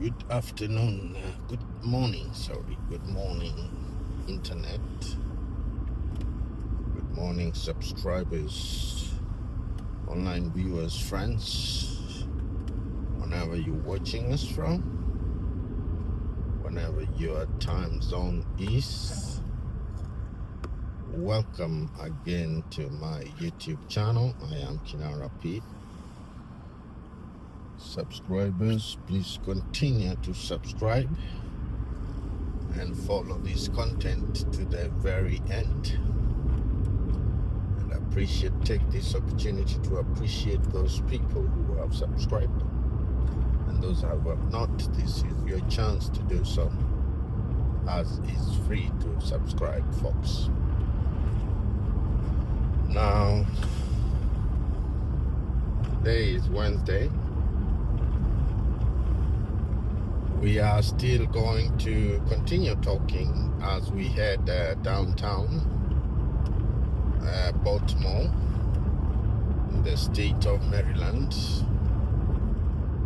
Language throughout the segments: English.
Good afternoon, good morning, internet. Good morning, subscribers, online viewers, friends, whenever you're watching us from, whenever your time zone is. Welcome again to my YouTube channel. I am Kinarapete. Subscribers, please continue to subscribe and follow this content to the very end. And take this opportunity to appreciate those people who have subscribed, and those who have not. This is your chance to do so, as is free to subscribe, folks. Now, today is Wednesday. We are still going to continue talking as we head downtown Baltimore, in the state of Maryland.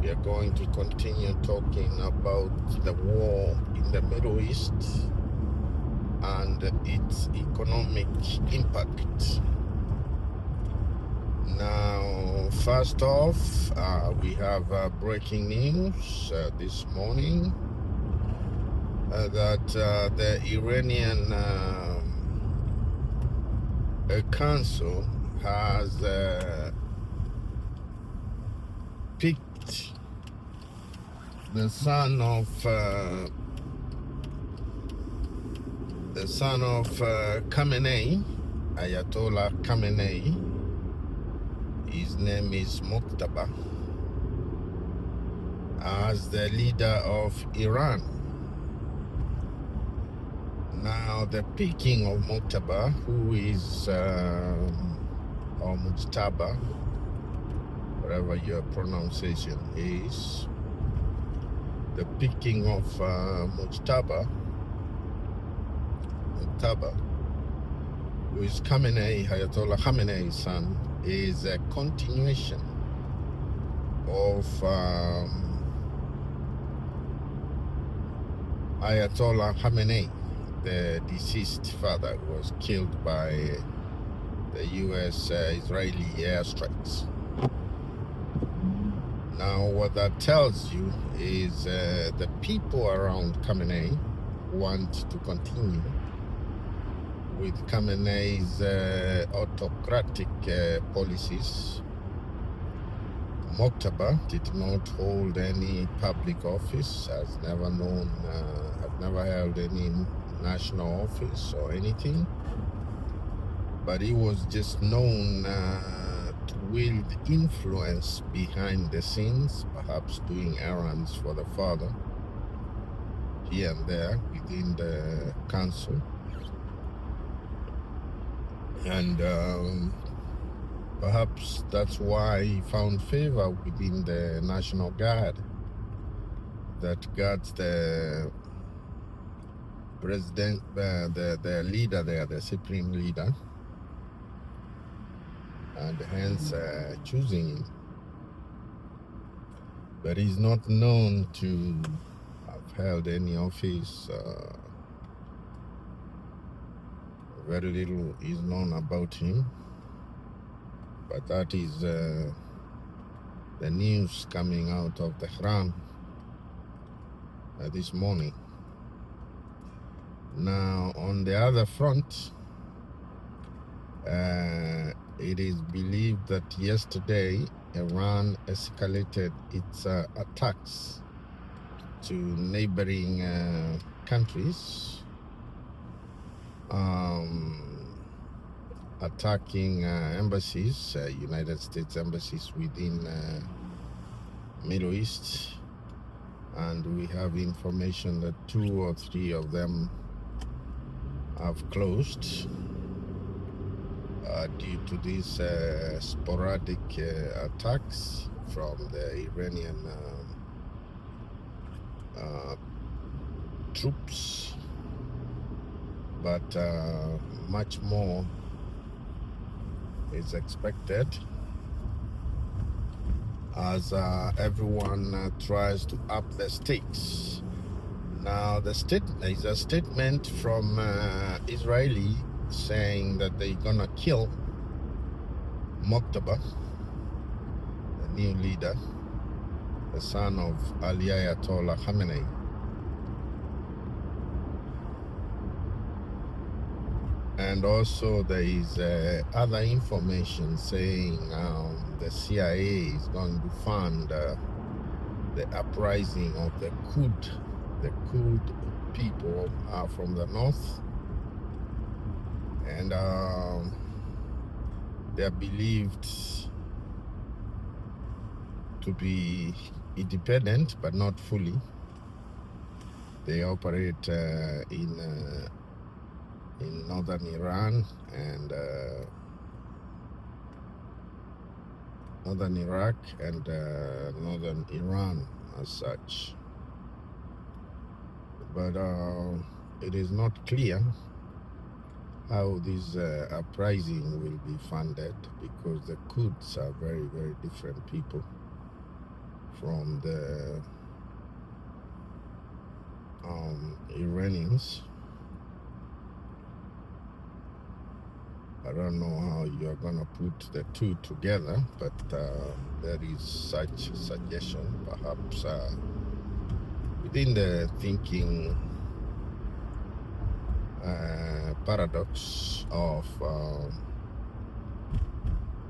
We are going to continue talking about the war in the Middle East and its economic impact. Now, first off, we have breaking news this morning that the Iranian council has picked the son of Khamenei, Ayatollah Khamenei. His name is Muqtada, as the leader of Iran. Now, the picking of Muqtada, who is, or Mujtaba, whatever your pronunciation is, the picking of Mujtaba, who is Khamenei, Ayatollah Khamenei's son, is a continuation of Ayatollah Khamenei, the deceased father, who was killed by the U.S. Israeli airstrikes. Now, what that tells you is the people around Khamenei want to continue with Khamenei's autocratic policies. Muqtada did not hold any public office, has never held any national office or anything, but he was just known to wield influence behind the scenes, perhaps doing errands for the father here and there within the council. And perhaps that's why he found favor within the National Guard that guards the president, the leader there, the supreme leader, and hence choosing him. But he's not known to have held any office. Very little is known about him, but that is the news coming out of Tehran this morning. Now, on the other front, it is believed that yesterday Iran escalated its attacks to neighboring countries, attacking embassies, United States embassies within Middle East, and we have information that 2 or 3 of them have closed due to these sporadic attacks from the Iranian troops. But much more is expected. as everyone tries to up the stakes. Now, the statement is a statement from Israeli saying that they're gonna kill Muqtada, the new leader, the son of Ali Ayatollah Khamenei. And also there is other information saying the CIA is going to fund the uprising of the Kurd people from the north. And they're believed to be independent, but not fully. They operate in northern Iran and northern Iraq and northern Iran as such. But it is not clear how this uprising will be funded, because the Kurds are very, very different people from the Iranians. I don't know how you're gonna put the two together, but there is such suggestion, perhaps within the thinking paradox of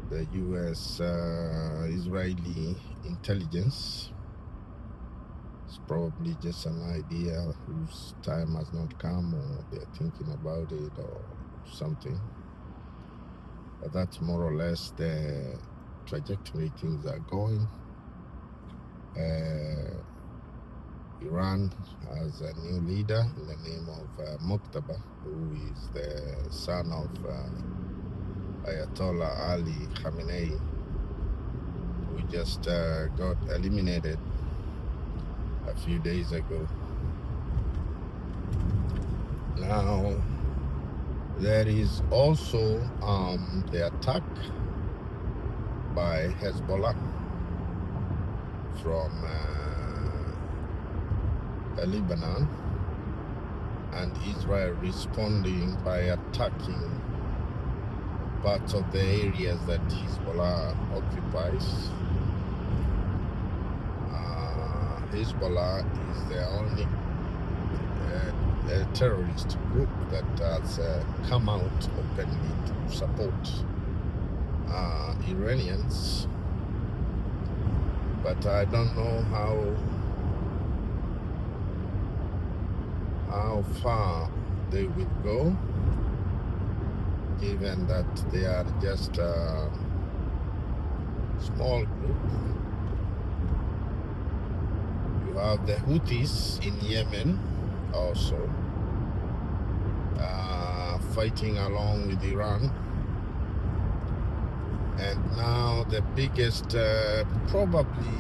the US Israeli intelligence. It's probably just an idea whose time has not come, or they're thinking about it or something. But that's more or less the trajectory things are going. Iran has a new leader in the name of Muqtada, who is the son of Ayatollah Ali Khamenei, who just got eliminated a few days ago. Now, there is also the attack by Hezbollah from Lebanon, and Israel responding by attacking parts of the areas that Hezbollah occupies. Hezbollah is the only terrorist group that has come out openly to support Iranians, but I don't know how far they will go, given that they are just a small group. You have the Houthis in Yemen also fighting along with Iran. And now the biggest probably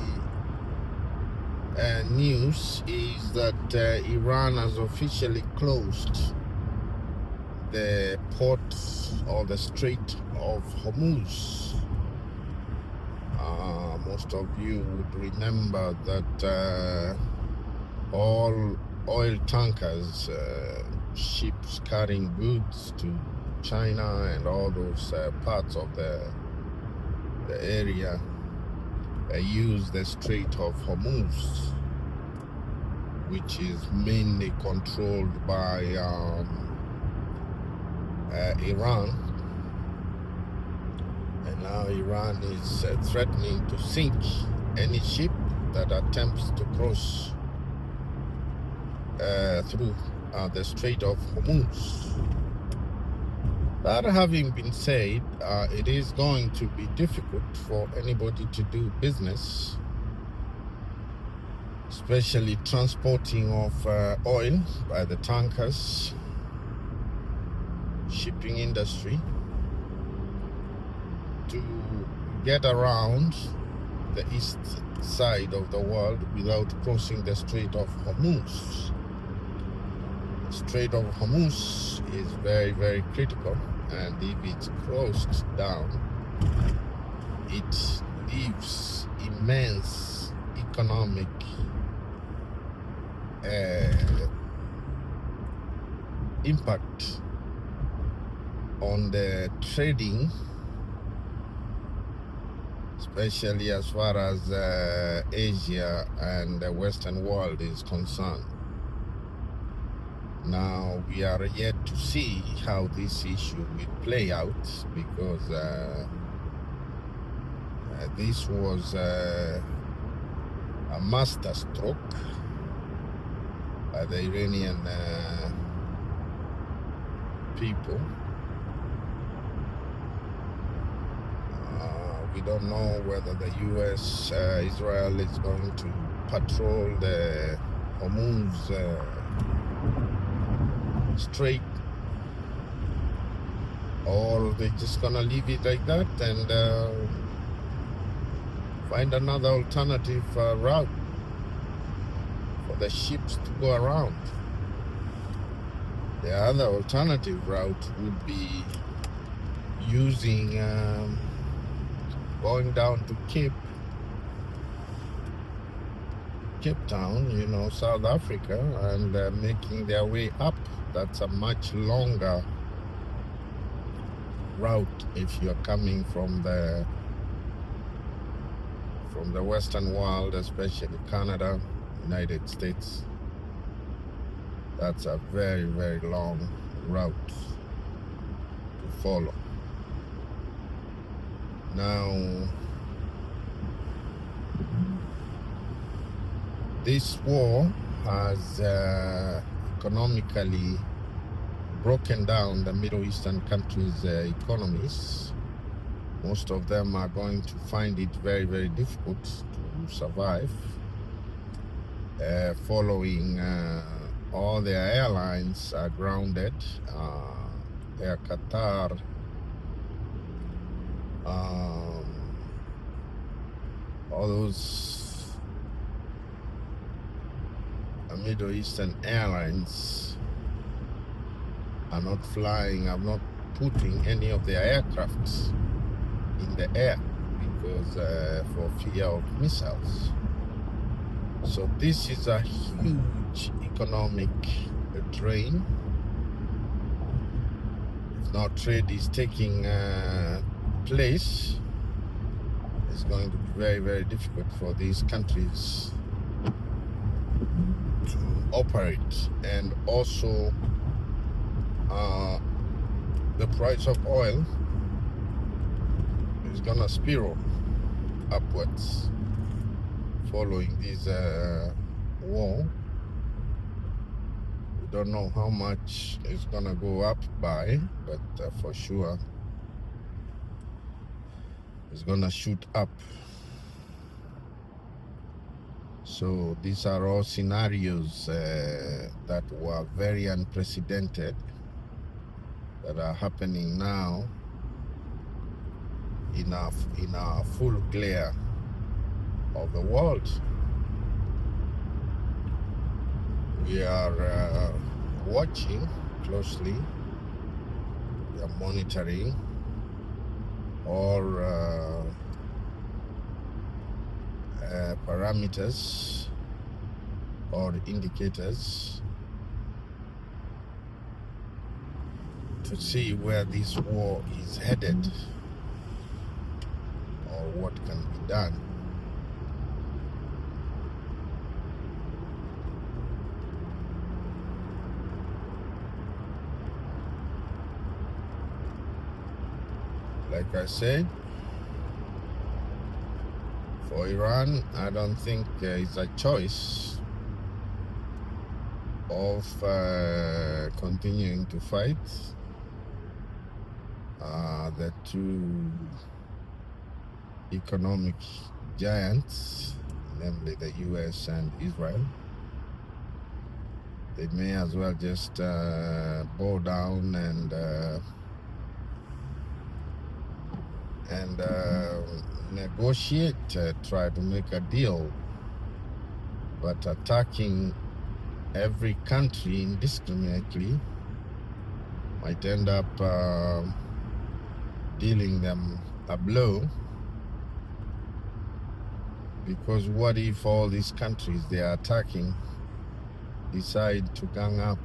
news is that Iran has officially closed the port or the Strait of Hormuz. Most of you would remember that all oil tankers, ships carrying goods to China and all those parts of the area use the Strait of Hormuz, which is mainly controlled by Iran. And now Iran is threatening to sink any ship that attempts to cross through the Strait of Hormuz. That having been said, it is going to be difficult for anybody to do business, especially transporting of oil by the tankers, shipping industry, to get around the east side of the world without crossing the Strait of Hormuz. Strait of Hormuz is very, very critical, and if it's closed down, it leaves immense economic impact on the trading, especially as far as Asia and the Western world is concerned. Now, we are yet to see how this issue will play out, because this was a master stroke by the Iranian people. We don't know whether the U.S., Israel is going to patrol the Hormuz Strait, or they're just gonna leave it like that and find another alternative route for the ships to go around. The other alternative route would be using going down to Cape Town, South Africa, and making their way up. That's a much longer route if you're coming from the Western world, especially Canada, United States. That's a very, very long route to follow. Now, this war has economically broken down the Middle Eastern countries' economies. Most of them are going to find it very, very difficult to survive, following all their airlines are grounded. Air Qatar, all those Middle Eastern airlines are not flying, are not putting any of their aircrafts in the air because for fear of missiles. So this is a huge economic drain. If now trade is taking place, it's going to be very, very difficult for these countries to operate. And also the price of oil is gonna spiral upwards following this war. We don't know how much it's gonna go up by, but for sure it's gonna shoot up. So these are all scenarios that were very unprecedented, that are happening now in a full glare of the world. We are watching closely, we are monitoring all parameters or indicators to see where this war is headed or what can be done. Like I said, for Iran, I don't think it's a choice of continuing to fight. The two economic giants, namely the US and Israel, they may as well just bow down and negotiate, try to make a deal. But attacking every country indiscriminately might end up dealing them a blow Because what if all these countries they are attacking decide to gang up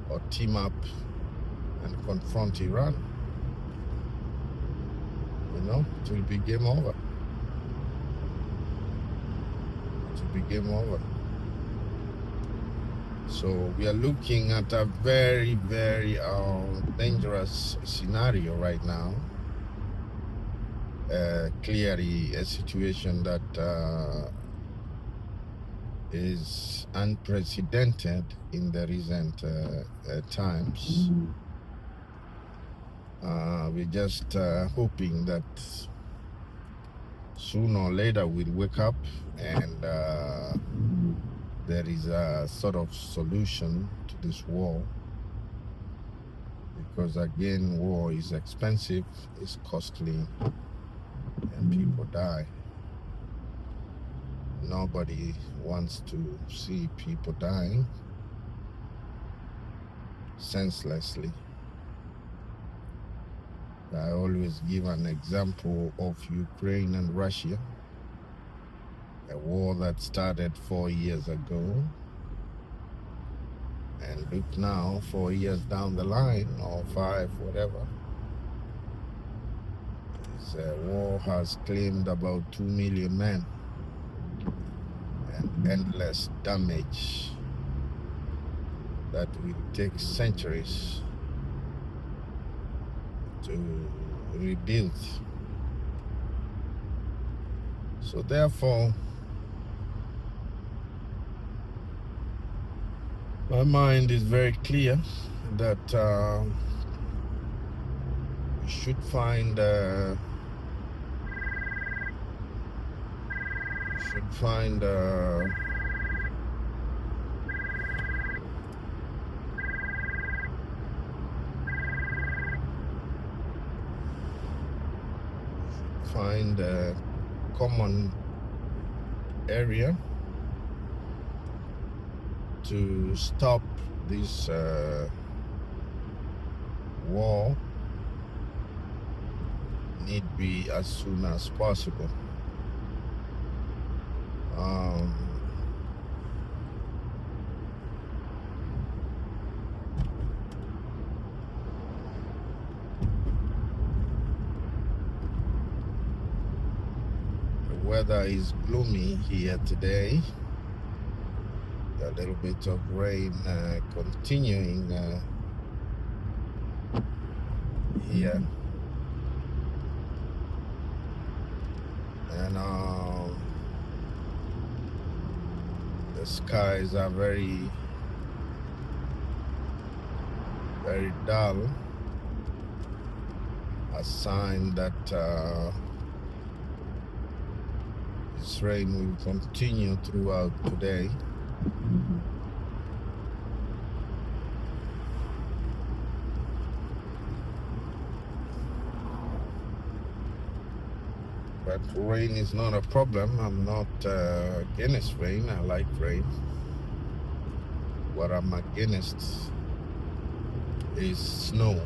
or team up and confront Iran? It will be game over. It will be game over. So we are looking at a very, very dangerous scenario right now. Clearly a situation that is unprecedented in the recent times. We're just hoping that sooner or later we'll wake up and there is a sort of solution to this war. Because again, war is expensive, it's costly, and people die. Nobody wants to see people dying senselessly. I always give an example of Ukraine and Russia, a war that started 4 years ago. And look now, 4 years down the line, or 5, whatever, this war has claimed about 2 million men and endless damage that will take centuries to rebuild. So therefore, my mind is very clear that we should find a common area to stop this war, need be as soon as possible. The weather is gloomy here today. A little bit of rain continuing here, and the skies are very, very dull, a sign that this rain will continue throughout today. But rain is not a problem. I'm not against rain. I like rain. What I'm against is snow.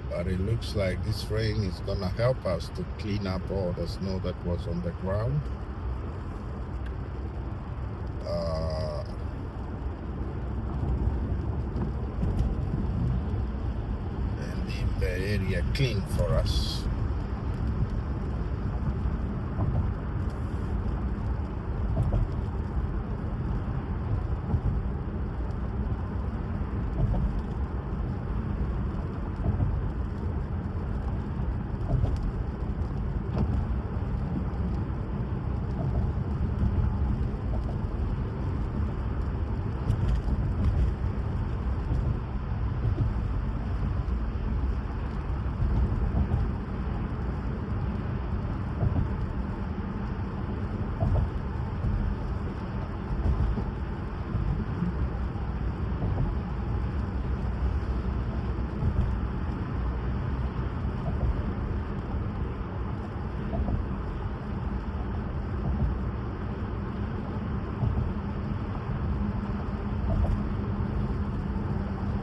But it looks like this rain is gonna help us to clean up all the snow that was on the ground. And leave the area clean for us.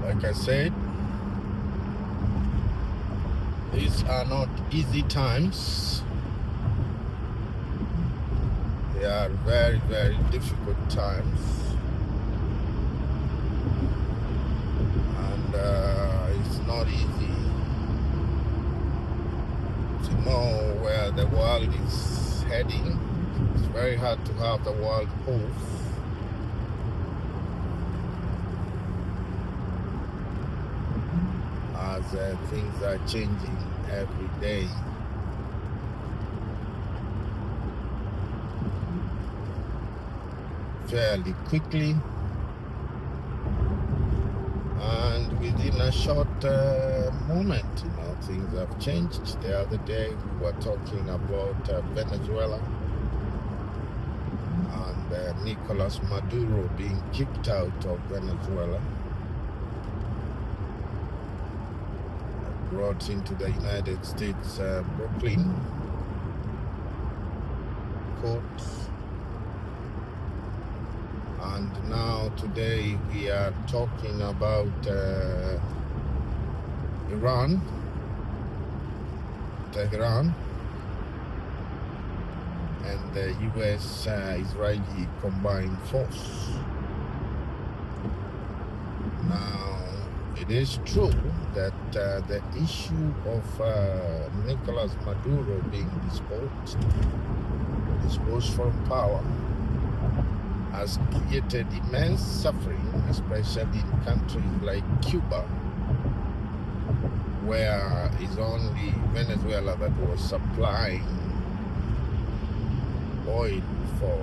Like I said, these are not easy times. They are very, very difficult times, and it's not easy to know where the world is heading. It's very hard to have the world move as things are changing every day. Fairly quickly and within a short moment, things have changed. The other day we were talking about Venezuela and Nicolas Maduro being kicked out of Venezuela, brought into the United States Brooklyn court. And now today we are talking about Iran, Tehran, and the US-Israeli combined force. Now, it is true that the issue of Nicolas Maduro being disposed from power has created immense suffering, especially in countries like Cuba, where it's only Venezuela that was supplying oil for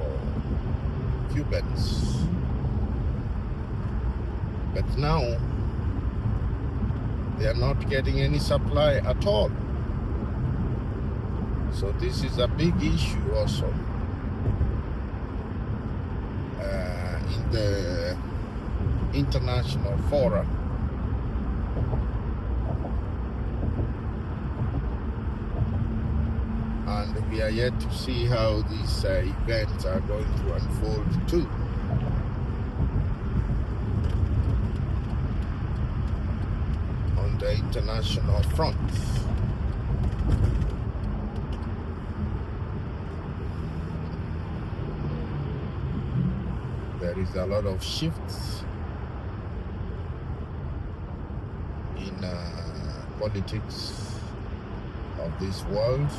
Cubans. But now, they are not getting any supply at all. So this is a big issue also. In the international fora, and we are yet to see how these events are going to unfold too. On the international front. There is a lot of shifts in politics of this world.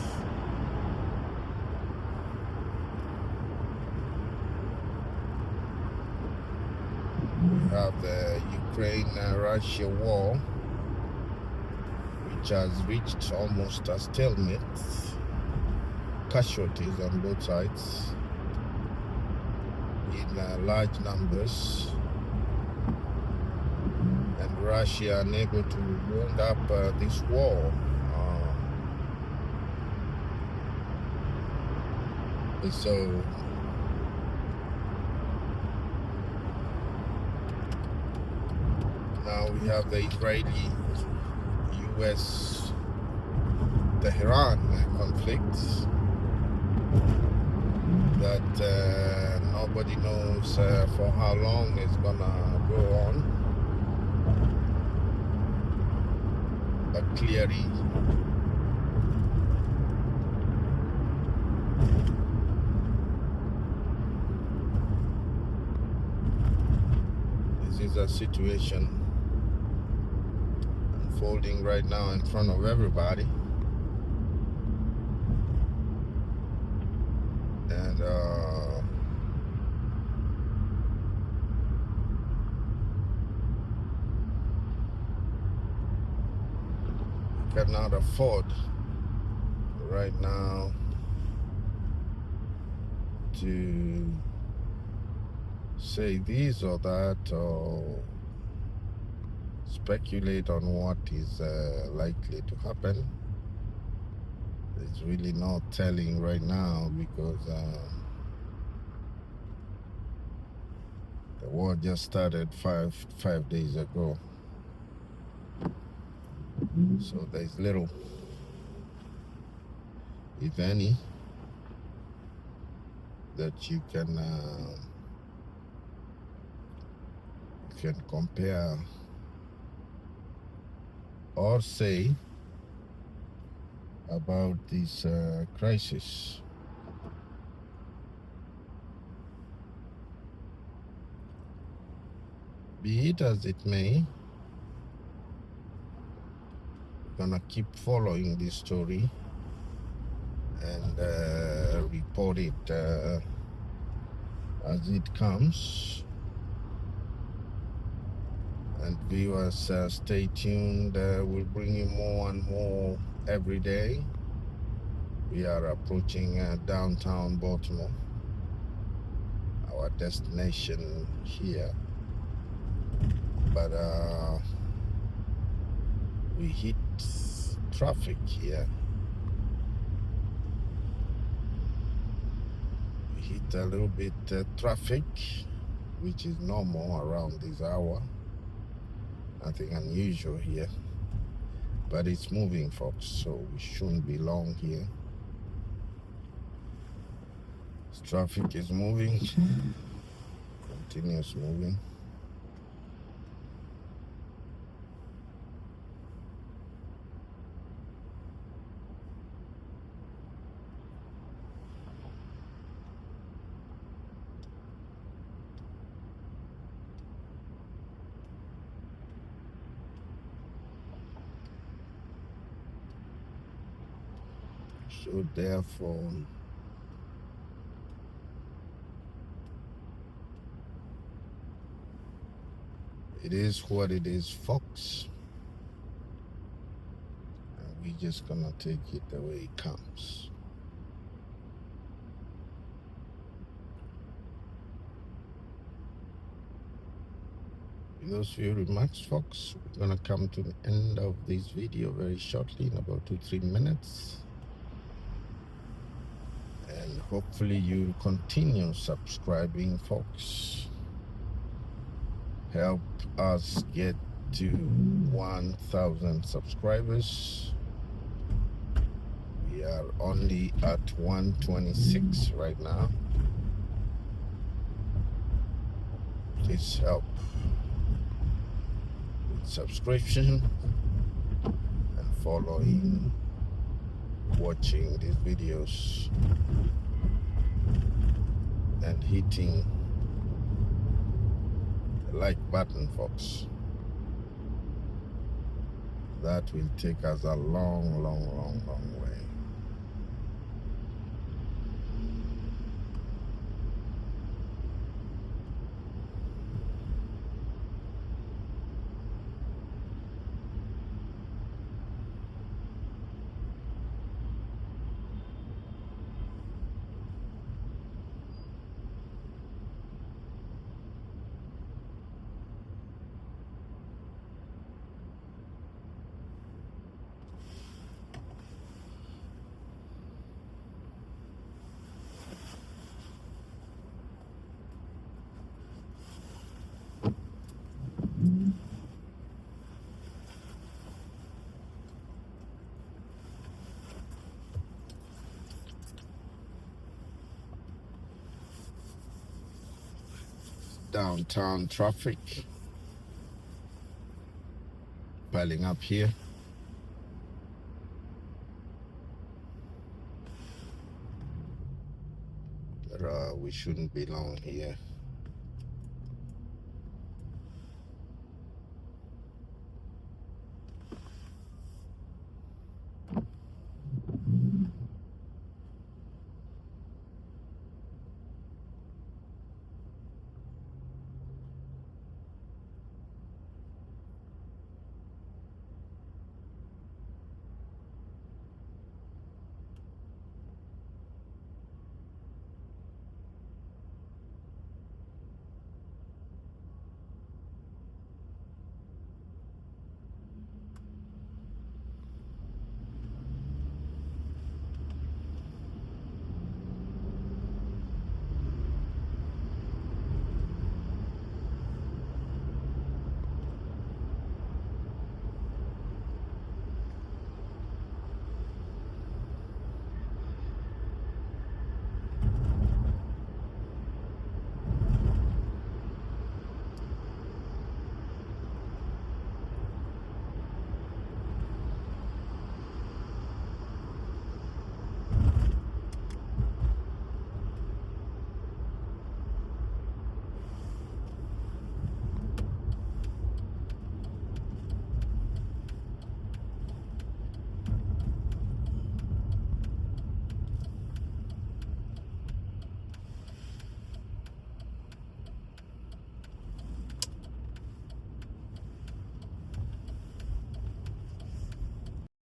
We have the Ukraine-Russia war, which has reached almost a stalemate. Casualties on both sides in large numbers, and Russia unable to wound up this war. So now we have the Israeli-US Tehran conflict that nobody knows for how long it's gonna go on, but clearly this is a situation unfolding right now in front of everybody, and cannot afford right now to say this or that or speculate on what is likely to happen. It's really not telling right now because the war just started five days ago. So there's little, if any, that you can compare or say about this crisis. Be it as it may, we're gonna keep following this story and report it as it comes. And viewers, stay tuned. We'll bring you more and more every day. We are approaching downtown Baltimore, our destination here. But we hit traffic here. We hit a little bit traffic, which is normal around this hour. Nothing unusual here. But it's moving, folks, so we shouldn't be long here. Traffic is moving, continuous moving. So therefore, it is what it is, folks. And we're just gonna take it the way it comes. With those few remarks, folks, we're gonna come to the end of this video very shortly, in about 2-3 minutes. And hopefully you'll continue subscribing, folks. Help us get to 1,000 subscribers. We are only at 126 right now. Please help with subscription and following, watching these videos, and hitting the like button, folks. That will take us a long, long, long, long way. Downtown traffic piling up here. But we shouldn't be long here.